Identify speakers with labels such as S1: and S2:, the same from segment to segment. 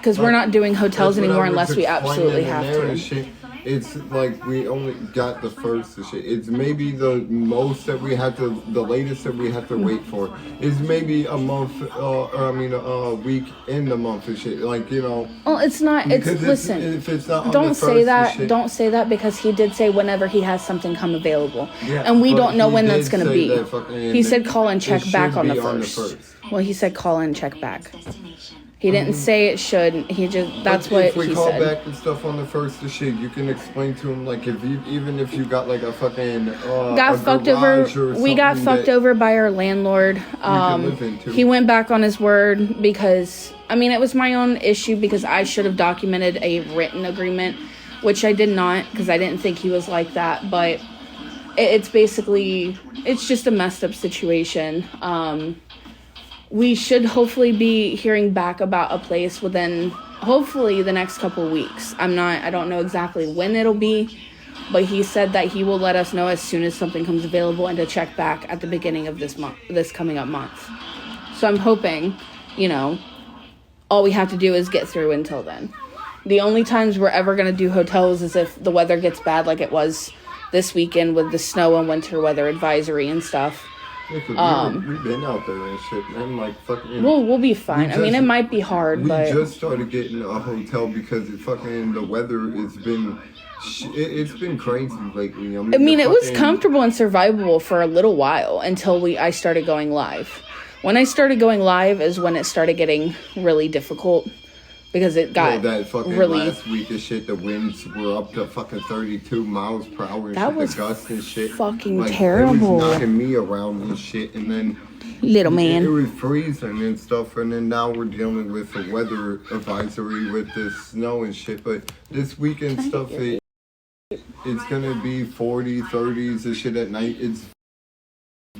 S1: Because we're not doing hotels anymore unless we absolutely have to.
S2: It's like we only got the first of shit. It's maybe the most that we had to, the latest that we have to wait for is maybe a month, a week in the month of shit. Like, you know.
S1: Well, it's not. Listen.
S2: If it's not
S1: don't say that. Don't say that because he did say whenever he has something come available,
S2: yeah,
S1: and we don't know when that's gonna be. He said call and check back on the first. Well, he said call and check back. He didn't say it should. He just, that's what he said. If we call back and
S2: stuff on the first of shit, you can explain to him, like, even if you got, like, a fucking,
S1: got fucked over. We got fucked over by our landlord. He went back on his word because, I mean, it was my own issue because I should have documented a written agreement, which I did not because I didn't think he was like that. But it's basically, it's just a messed up situation. We should hopefully be hearing back about a place within, hopefully, the next couple weeks. I don't know exactly when it'll be, but he said that he will let us know as soon as something comes available and to check back at the beginning of this coming up month. So I'm hoping, you know, all we have to do is get through until then. The only times we're ever going to do hotels is if the weather gets bad like it was this weekend with the snow and winter weather advisory and stuff.
S2: Yeah, we've been out there and shit, man. Like, fucking.
S1: We'll be fine. I mean, it might be hard, but
S2: we just started getting a hotel because the weather has been. It's been crazy lately.
S1: I mean, it was comfortable and survivable for a little while until I started going live. When I started going live is when it started getting really difficult. Because it got
S2: that fucking
S1: really...
S2: last week of shit, the winds were up to fucking 32 miles per hour and
S1: that
S2: shit,
S1: was
S2: the gusts and shit.
S1: Fucking like, terrible.
S2: It was knocking me around and shit, and then...
S1: Little man.
S2: It was freezing and stuff, and then now we're dealing with the weather advisory with the snow and shit, but this weekend stuff, it's gonna be 40, 30s and shit at night. It's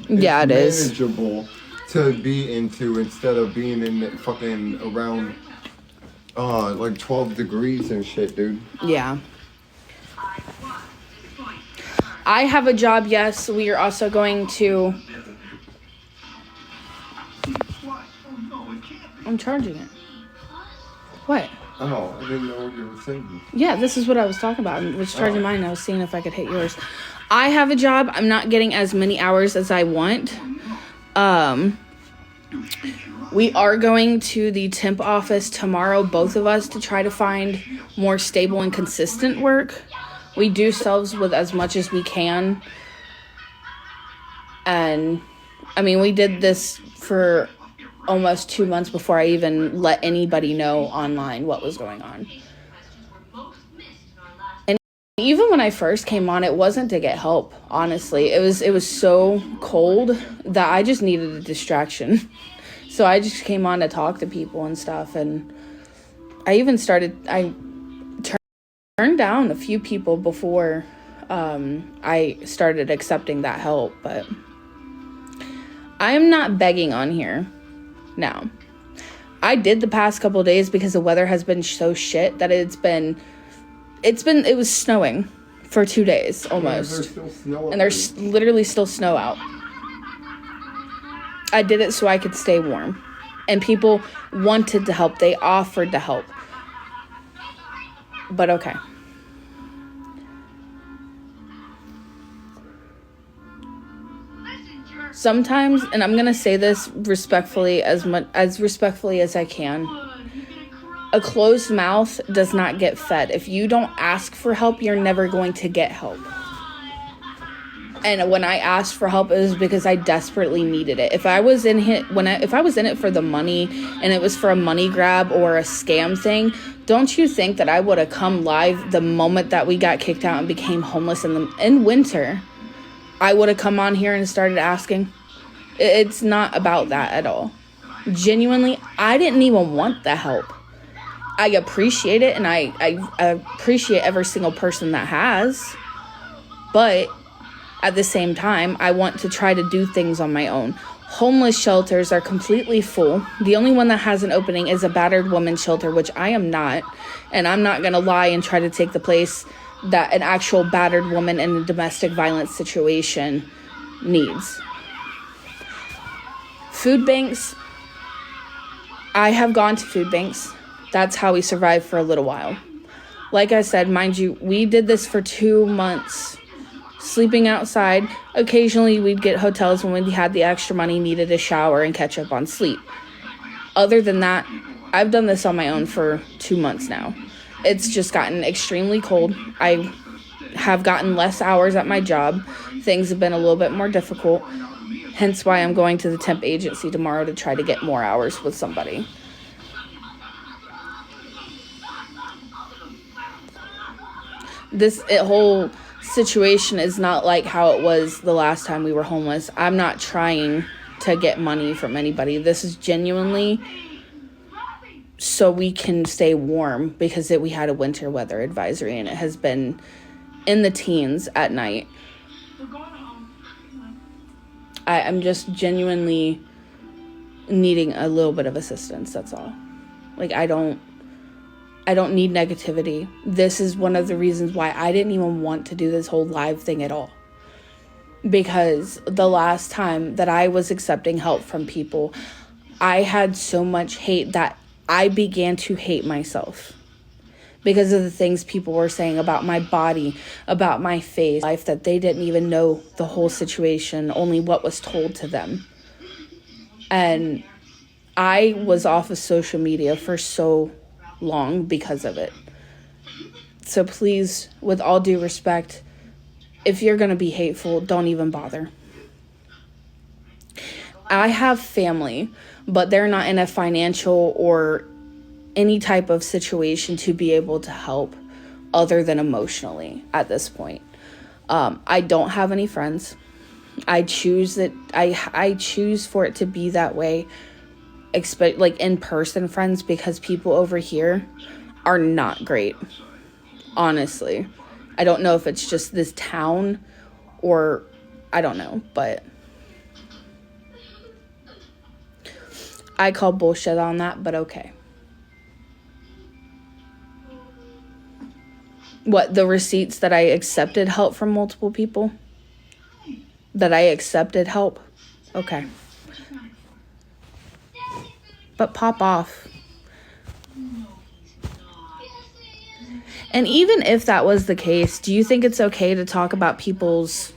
S2: manageable to be into instead of being in the fucking around... like 12 degrees and shit, dude.
S1: Yeah. I have a job, yes. We are also going to... I'm charging it. What?
S2: Oh, I didn't know what you were saying.
S1: Yeah, this is what I was talking about. I was charging mine and I was seeing if I could hit yours. I have a job. I'm not getting as many hours as I want. We are going to the temp office tomorrow, both of us, to try to find more stable and consistent work. We do selves with as much as we can. And, I mean, we did this for almost 2 months before I even let anybody know online what was going on. And even when I first came on, it wasn't to get help, honestly. It was so cold that I just needed a distraction. So I just came on to talk to people and stuff, and I turned down a few people before I started accepting that help, but I am not begging on here now. I did the past couple of days because the weather has been so shit that it was snowing for 2 days almost, and there's literally still snow out. I did it so I could stay warm. And people wanted to help. They offered to help. But okay. Sometimes, and I'm going to say this respectfully, as respectfully as I can, a closed mouth does not get fed. If you don't ask for help, you're never going to get help. And when I asked for help, it was because I desperately needed it. If I was in it for the money and it was for a money grab or a scam thing, don't you think that I would have come live the moment that we got kicked out and became homeless in winter? I would have come on here and started asking. It's not about that at all. Genuinely, I didn't even want the help. I appreciate it, and I appreciate every single person that has. But at the same time, I want to try to do things on my own. Homeless shelters are completely full. The only one that has an opening is a battered woman shelter, which I am not. And I'm not going to lie and try to take the place that an actual battered woman in a domestic violence situation needs. Food banks. I have gone to food banks. That's how we survived for a little while. Like I said, mind you, we did this for 2 months, sleeping outside. Occasionally, we'd get hotels when we had the extra money, needed a shower, and catch up on sleep. Other than that, I've done this on my own for 2 months now. It's just gotten extremely cold. I have gotten less hours at my job. Things have been a little bit more difficult. Hence why I'm going to the temp agency tomorrow to try to get more hours with somebody. This whole situation is not like how it was the last time we were homeless. I'm not trying to get money from anybody. This is genuinely so we can stay warm because we had a winter weather advisory and it has been in the teens at night. I'm just genuinely needing a little bit of assistance, that's all. Like, I don't need negativity. This is one of the reasons why I didn't even want to do this whole live thing at all. Because the last time that I was accepting help from people, I had so much hate that I began to hate myself. Because of the things people were saying about my body, about my face, life, that they didn't even know the whole situation, only what was told to them. And I was off of social media for so long because of it. So please, with all due respect, if you're going to be hateful, don't even bother. I have family, but they're not in a financial or any type of situation to be able to help other than emotionally at this point. I don't have any friends. I choose for it to be that way. Expect like in-person friends, because people over here are not great. Honestly, I don't know if it's just this town or I don't know, but I call bullshit on that, but okay. What, the receipts that I accepted help from multiple people? That I accepted help? Okay. But pop off. And even if that was the case, do you think it's okay to talk about people's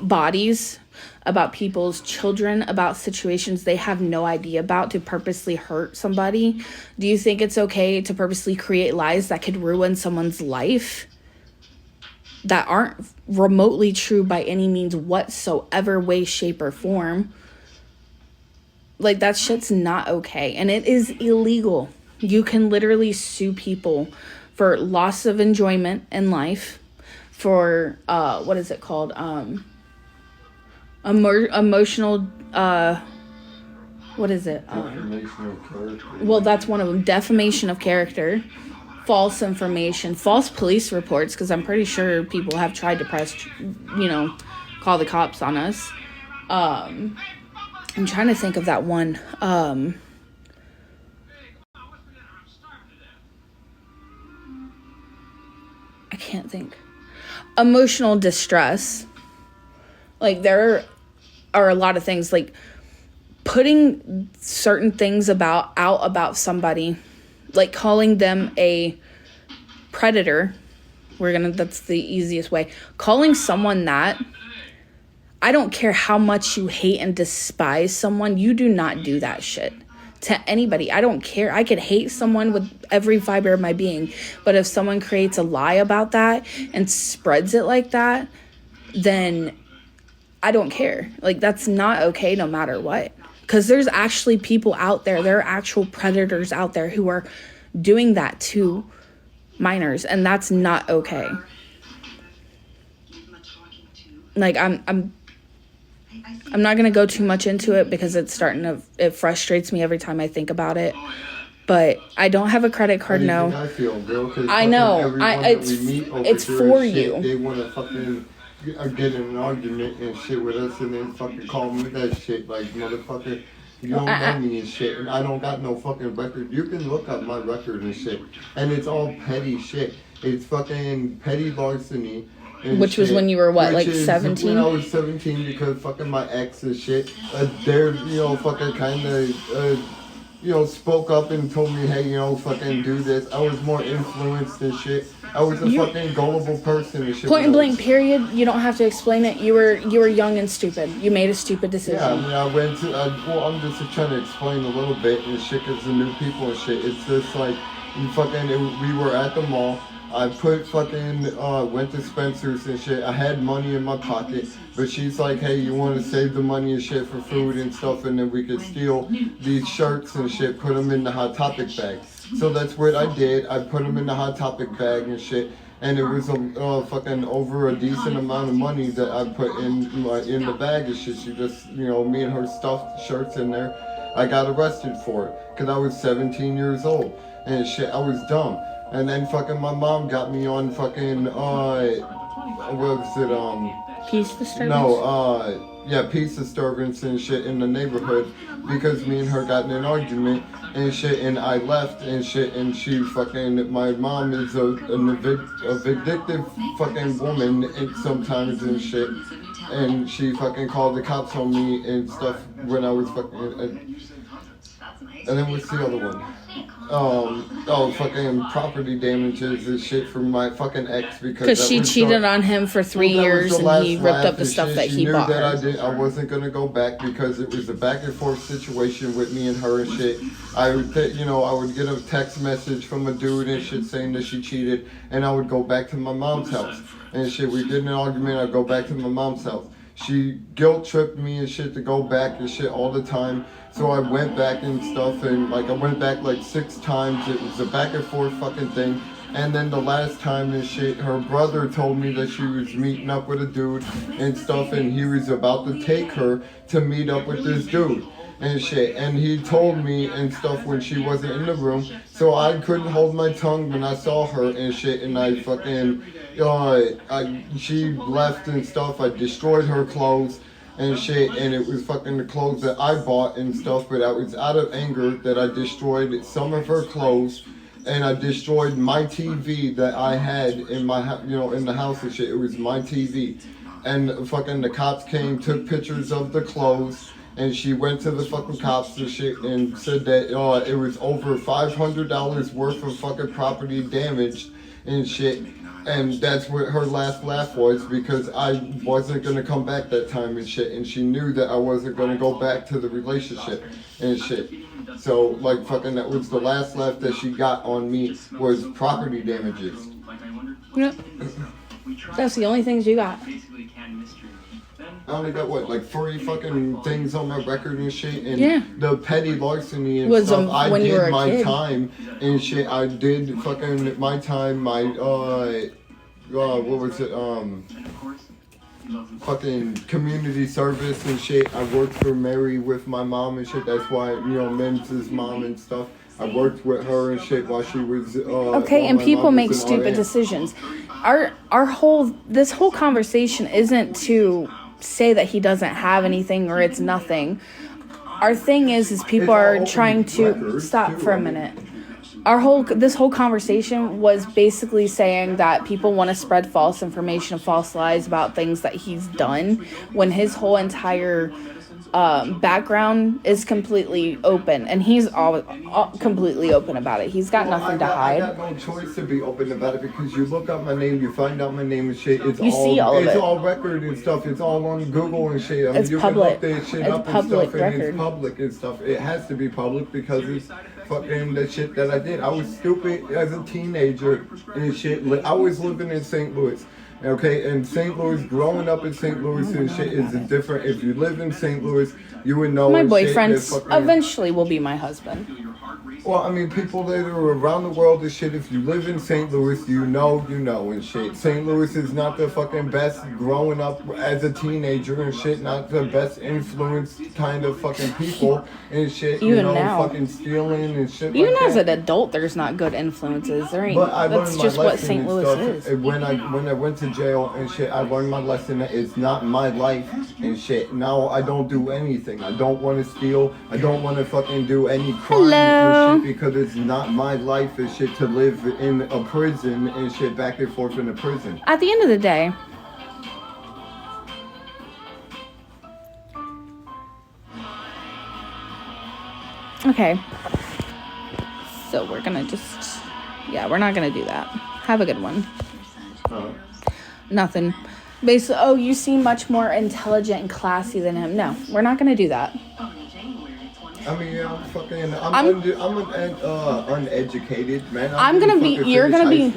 S1: bodies, about people's children, about situations they have no idea about, to purposely hurt somebody? Do you think it's okay to purposely create lies that could ruin someone's life that aren't remotely true by any means whatsoever, way, shape, or form? Like, that shit's not okay, and it is illegal. You can literally sue people for loss of enjoyment in life, for what is it called? Emotional, what is it?
S2: Defamation of character.
S1: Well, that's one of them. Defamation of character, false information, false police reports, because I'm pretty sure people have tried to call the cops on us. I'm trying to think of that one. I can't think. Emotional distress. Like, there are a lot of things, like putting certain things out about somebody, like calling them a predator. That's the easiest way. Calling someone that, I don't care how much you hate and despise someone, you do not do that shit to anybody. I don't care. I could hate someone with every fiber of my being, but if someone creates a lie about that and spreads it like that, then I don't care. Like, that's not okay no matter what. Because there's actually people out there, there are actual predators out there who are doing that to minors, and that's not okay. Like, I'm not going to go too much into it because it frustrates me every time I think about it. But I don't have a credit card, no. I know. It's for you.
S2: They want to fucking get in an argument and shit with us and then fucking call me that shit. Like, motherfucker, you don't know me and shit. And I don't got no fucking record. You can look up my record and shit. And it's all petty shit. It's fucking petty larceny.
S1: Which was when you were what, like 17?
S2: When I was 17, because fucking my ex and shit, they're, fucking kind of spoke up and told me, hey, fucking do this. I was more influenced and shit. I was a fucking gullible person and shit.
S1: Point and blank, period. You don't have to explain it. You were young and stupid. You made a stupid decision.
S2: Yeah, I mean, I went to, I'm just trying to explain a little bit and shit, because the new people and shit, it's just like, we were at the mall. I went to Spencer's and shit. I had money in my pocket, but she's like, hey, you want to save the money and shit for food and stuff, and then we could steal these shirts and shit, put them in the Hot Topic bag. So that's what I did. I put them in the Hot Topic bag and shit, and it was fucking over a decent amount of money that I put in the bag and shit. She just, me and her stuffed shirts in there. I got arrested for it, because I was 17 years old, and shit, I was dumb. And then fucking my mom got me on fucking, what was it,
S1: Peace disturbance?
S2: No, peace disturbance and shit in the neighborhood, because me and her got in an argument and shit, and I left and shit, and she fucking, my mom is a vindictive fucking woman and sometimes and shit, and she fucking called the cops on me and stuff when I was fucking, and then what's the other one? Fucking property damages and shit from my fucking ex, because
S1: she cheated on him for 3 years and he ripped up the stuff that he bought her.
S2: I wasn't gonna go back, because it was a back and forth situation with me and her and shit. I would get a text message from a dude and shit saying that she cheated, and I would go back to my mom's house and shit. We get in an argument, I'd go back to my mom's house. She guilt tripped me and shit to go back and shit all the time. So I went back and stuff, and I went back 6 times. It was a back and forth fucking thing. And then the last time and shit, her brother told me that she was meeting up with a dude and stuff, and he was about to take her to meet up with this dude and shit. And he told me and stuff when she wasn't in the room, so I couldn't hold my tongue when I saw her and shit, and I fucking, she left and stuff. I destroyed her clothes and shit, and it was fucking the clothes that I bought and stuff, but I was out of anger that I destroyed some of her clothes, and I destroyed my TV that I had in my, in the house and shit. It was my TV, and fucking the cops came, took pictures of the clothes, and she went to the fucking cops and shit and said that it was over $500 worth of fucking property damaged and shit. And that's what her last laugh was, because I wasn't going to come back that time and shit. And she knew that I wasn't going to go back to the relationship and shit. So, fucking, that was the last laugh that she got on me, was property damages.
S1: Yep. That's the only things you got.
S2: I only got 3 fucking things on my record and shit, and the petty larceny and stuff. I did my time and shit. I did fucking my time. My what was it? Fucking community service and shit. I worked for Mary with my mom and shit. That's why Mim's mom and stuff. I worked with her and shit while she was.
S1: Okay, and people make stupid decisions. This whole conversation isn't to say that he doesn't have anything or it's nothing. Our thing is people are trying to stop for a minute. This whole conversation was basically saying that people want to spread false information, false lies about things that he's done, when his whole entire background is completely open, and he's all completely open about it. He's got nothing to hide.
S2: I got no choice to be open about it, because you look up my name, you find out my name and shit. It's all record and stuff. It's all on Google and shit. I mean, you
S1: public.
S2: Can look that shit up and stuff, and it's public and stuff. It has to be public, because it's fucking the shit that I did. I was stupid as a teenager and shit. I was living in St. Louis. Okay, and St. Louis, growing up in St. Louis and shit is different. If you live in St. Louis, you would know.
S1: My boyfriend eventually will be my husband.
S2: Well, I mean, people that are around the world and shit, if you live in St. Louis, you know and shit. St. Louis is not the fucking best growing up as a teenager and shit, not the best influence kind of fucking people and shit.
S1: Even now.
S2: Fucking stealing and shit
S1: Even
S2: like
S1: as
S2: that.
S1: an adult, there's not good influences. There ain't. That's just what St. Louis is.
S2: When I went to jail and shit, I learned my lesson that it's not my life and shit. Now I don't do anything. I don't want to steal. I don't want to fucking do any crime and shit, because it's not my life and shit to live in a prison and shit, back and forth in a prison.
S1: At the end of the day, Okay. So we're gonna just... Yeah, we're not gonna do that. Have a good one. Nothing. Basically, oh, you seem much more intelligent and classy than him. No, we're not gonna do that.
S2: I mean, I'm uneducated, man.
S1: You're gonna be,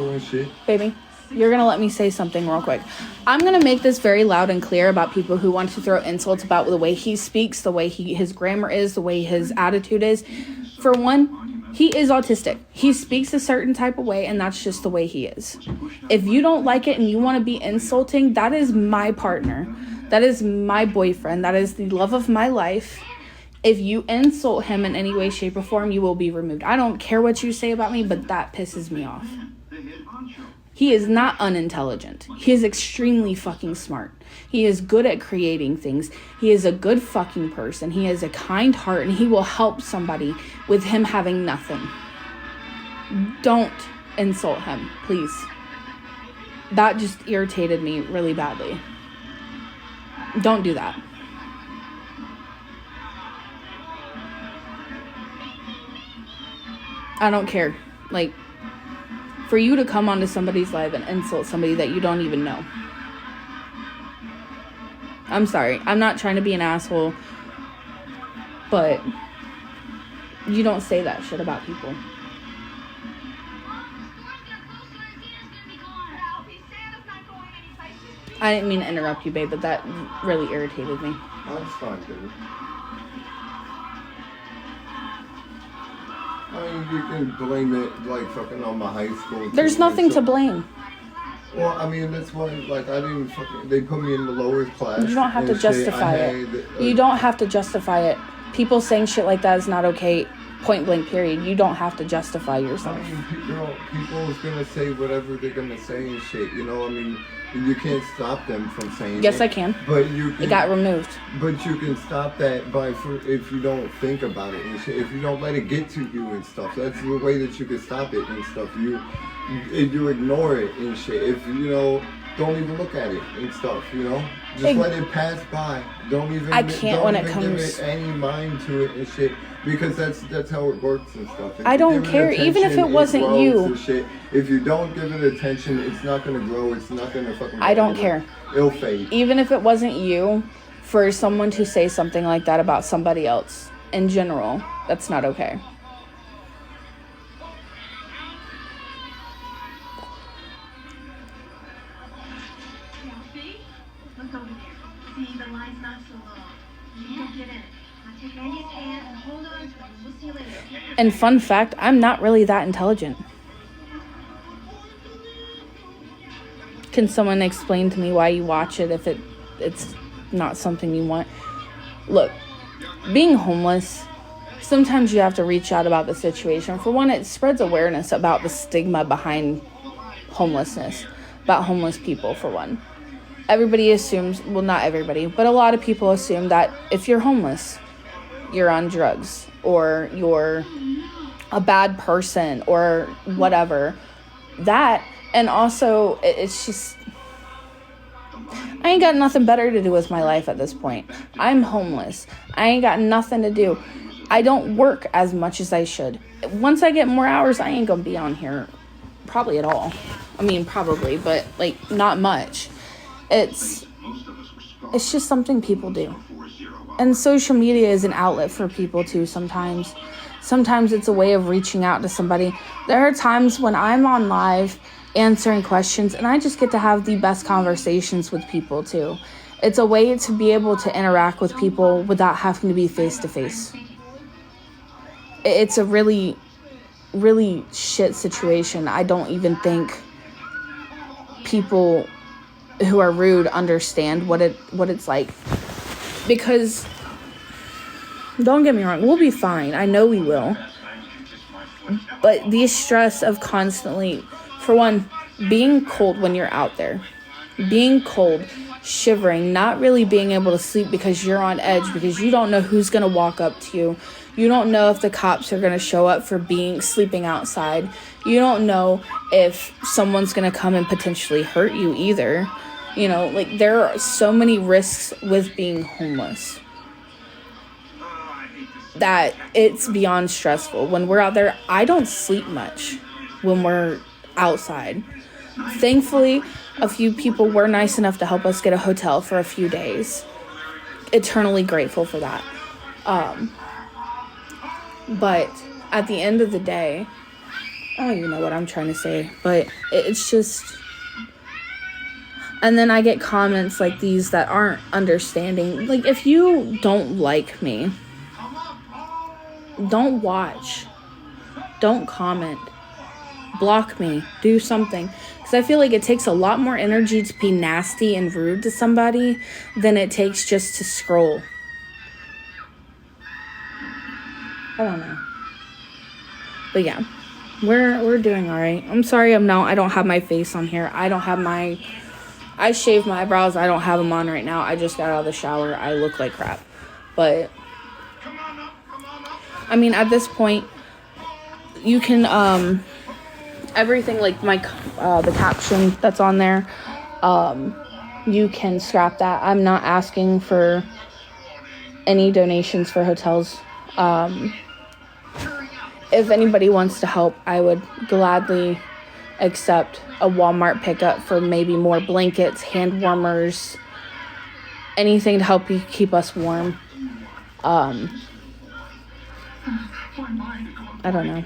S1: baby, you're gonna let me say something real quick. I'm gonna make this very loud and clear about people who want to throw insults about the way he speaks, the way his grammar is, the way his attitude is. For one, he is autistic. He speaks a certain type of way, and that's just the way he is. If you don't like it and you want to be insulting, that is my partner. That is my boyfriend. That is the love of my life. If you insult him in any way, shape, or form, you will be removed. I don't care what you say about me, but that pisses me off. He is not unintelligent. He is extremely fucking smart. He is good at creating things. He is a good fucking person. He has a kind heart, and he will help somebody with him having nothing. Don't insult him, please. That just irritated me really badly. Don't do that. I don't care. Like, for you to come onto somebody's live and insult somebody that you don't even know. I'm sorry. I'm not trying to be an asshole, but you don't say that shit about people. I didn't mean to interrupt you, babe, but that really irritated me.
S2: That's fine, dude. I mean, you can blame it, like, fucking on my high school.
S1: There's nothing to blame.
S2: Well, I mean, that's why, like, they put me in the lower class.
S1: You don't have to justify it. You don't have to justify it. People saying shit like that is not okay, point blank, period. You don't have to justify yourself.
S2: I mean, people's gonna say whatever they're gonna say and shit, you know, I mean, you can't stop them from saying
S1: Yes, I can.
S2: But
S1: it got removed.
S2: But you can stop that if you don't think about it and shit. If you don't let it get to you and stuff. That's the way that you can stop it and stuff. You ignore it and shit. If you know, don't even look at it and stuff. You know, just let it pass by. Don't even.
S1: I can't
S2: don't
S1: when
S2: even
S1: it comes.
S2: Give it any mind to it and shit. Because that's how it works and stuff.
S1: I don't care, even if it wasn't you.
S2: Shit. If you don't give it attention, it's not gonna grow. It's not gonna fucking.
S1: I don't care.
S2: It'll fade.
S1: Even if it wasn't you, for someone to say something like that about somebody else in general, that's not okay. And fun fact, I'm not really that intelligent. Can someone explain to me why you watch it if it's not something you want? Look, being homeless, sometimes you have to reach out about the situation. For one, it spreads awareness about the stigma behind homelessness, about homeless people, for one. Everybody assumes, well, not everybody, but a lot of people assume that if you're homeless, you're on drugs, or you're a bad person, or whatever. That, and also, it's just, I ain't got nothing better to do with my life at this point. I'm homeless. I ain't got nothing to do. I don't work as much as I should. Once I get more hours, I ain't gonna be on here probably at all. I mean, probably, but, like, not much. It's just something people do. And social media is an outlet for people too sometimes. Sometimes it's a way of reaching out to somebody. There are times when I'm on live answering questions and I just get to have the best conversations with people too. It's a way to be able to interact with people without having to be face to face. It's a really, really shit situation. I don't even think people who are rude understand what it's like. Because, don't get me wrong, we'll be fine. I know we will. But the stress of constantly, for one, being cold when you're out there. Being cold, shivering, not really being able to sleep because you're on edge, because you don't know who's going to walk up to you. You don't know if the cops are going to show up for sleeping outside. You don't know if someone's going to come and potentially hurt you either. You know, like, there are so many risks with being homeless. that it's beyond stressful. When we're out there, I don't sleep much when we're outside. Thankfully, a few people were nice enough to help us get a hotel for a few days. Eternally grateful for that. But at the end of the day, I don't even know what I'm trying to say, but it's just... And then I get comments like these that aren't understanding. Like, if you don't like me, don't watch. Don't comment. Block me. Do something. Because I feel like it takes a lot more energy to be nasty and rude to somebody than it takes just to scroll. I don't know. But yeah, we're doing all right. I'm sorry I don't have my face on here. I shaved my eyebrows. I don't have them on right now. I just got out of the shower. I look like crap. But I mean, at this point, you can everything, like my the caption that's on there, you can scrap that. I'm not asking for any donations for hotels. If anybody wants to help, I would gladly accept a Walmart pickup for maybe more blankets, hand warmers, anything to help you keep us warm. I don't know.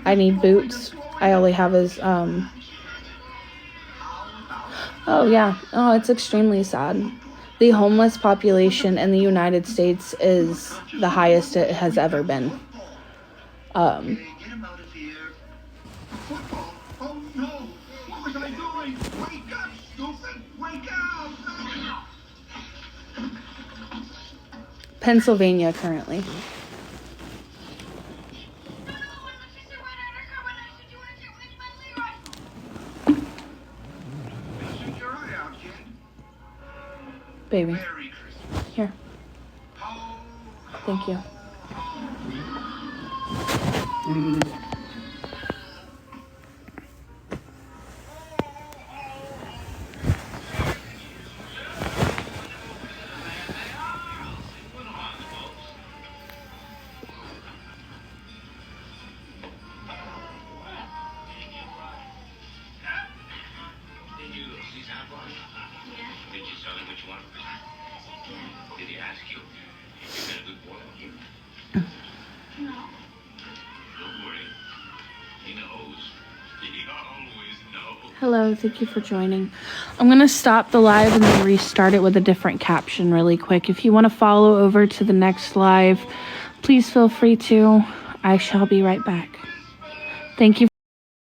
S1: I need boots. I only have his, oh yeah. Oh, it's extremely sad. The homeless population in the United States is the highest it has ever been. Pennsylvania currently. Baby. Here. Thank you. Hello, thank you for joining. I'm going to stop the live and then restart it with a different caption really quick. If you want to follow over to the next live, please feel free to. I shall be right back. Thank you.